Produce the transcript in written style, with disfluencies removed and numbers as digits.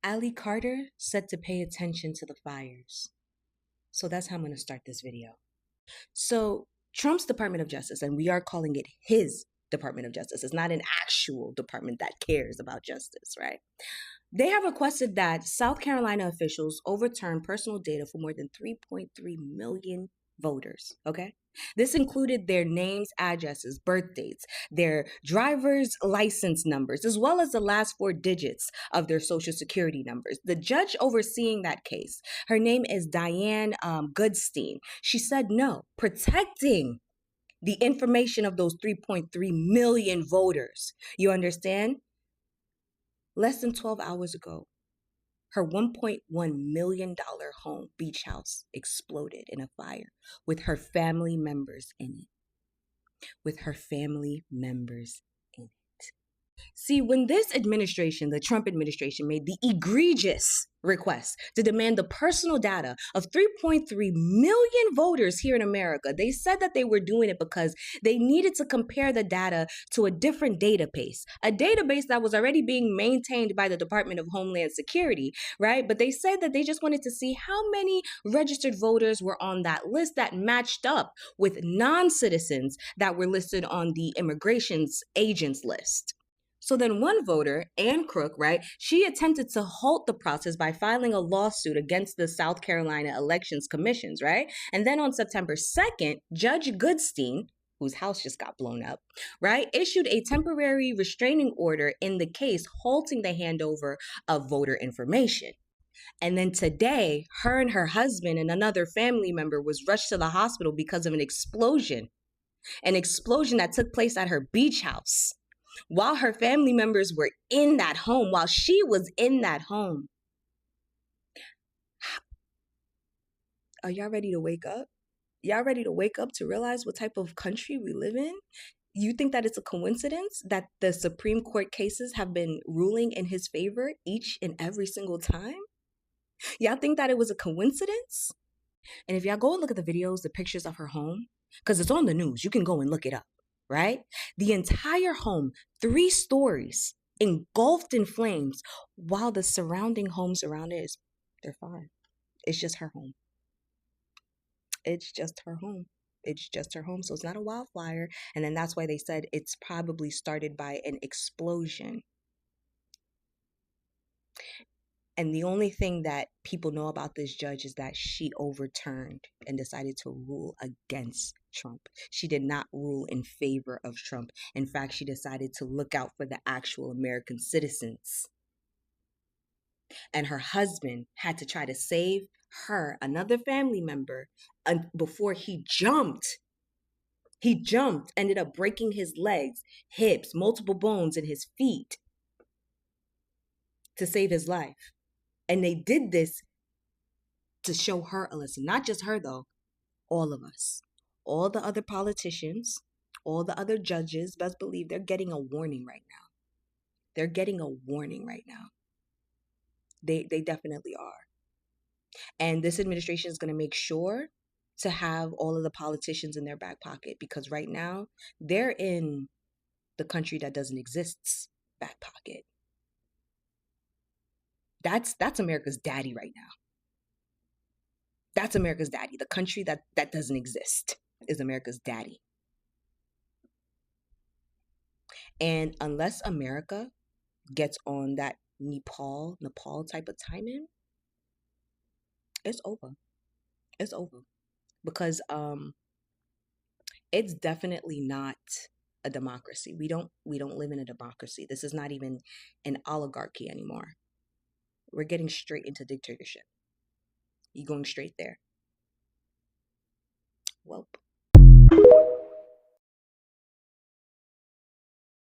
Ali Carter said to pay attention to the fires. So that's how I'm going to start this video. So Trump's Department of Justice, and we are calling it his Department of Justice. It's not an actual department that cares about justice, right? They have requested that South Carolina officials overturn personal data for more than 3.3 million voters, okay? This included their names, addresses, birth dates, their driver's license numbers, as well as the last 4 digits of their social security numbers. The judge overseeing that case, her name is Diane Goodstein. She said no, protecting the information of those 3.3 million voters. You understand? Less than 12 hours ago, her $1.1 million home beach house exploded in a fire with her family members in it. With her family members in it. See, when this administration, the Trump administration, made the egregious request to demand the personal data of 3.3 million voters here in America, they said that they were doing it because they needed to compare the data to a different database, a database that was already being maintained by the Department of Homeland Security, right? But they said that they just wanted to see how many registered voters were on that list that matched up with non-citizens that were listed on the immigrations agents list. So then one voter, Ann Crook, right, she attempted to halt the process by filing a lawsuit against the South Carolina Elections Commissions, right? And then on September 2nd, Judge Goodstein, whose house just got blown up, right, issued a temporary restraining order in the case, halting the handover of voter information. And then today, her and her husband and another family member was rushed to the hospital because of an explosion that took place at her beach house. While her family members were in that home, while she was in that home. Are y'all ready to wake up? Y'all ready to wake up to realize what type of country we live in? You think that it's a coincidence that the Supreme Court cases have been ruling in his favor each and every single time? Y'all think that it was a coincidence? And if y'all go and look at the videos, the pictures of her home, because it's on the news, you can go and look it up. Right? The entire home, 3 stories, engulfed in flames, while the surrounding homes around it, they're fine. It's just her home. It's just her home. It's just her home. So it's not a wildfire. And then that's why they said it's probably started by an explosion. And the only thing that people know about this judge is that she overturned and decided to rule against Trump. She did not rule in favor of Trump. In fact, she decided to look out for the actual American citizens. And her husband had to try to save her, another family member, before he jumped. He jumped, ended up breaking his legs, hips, multiple bones in his feet to save his life. And they did this to show her a lesson. Not just her, though. All of us. All the other politicians, all the other judges, best believe they're getting a warning right now. They're getting a warning right now. They definitely are. And this administration is going to make sure to have all of the politicians in their back pocket, because right now they're in the country that doesn't exist's back pocket. That's America's daddy right now. That's America's daddy. The country that doesn't exist is America's daddy. And unless America gets on that Nepal type of timing, it's over. It's over. Because it's definitely not a democracy. We don't live in a democracy. This is not even an oligarchy anymore. We're getting straight into dictatorship. You're going straight there. Welp.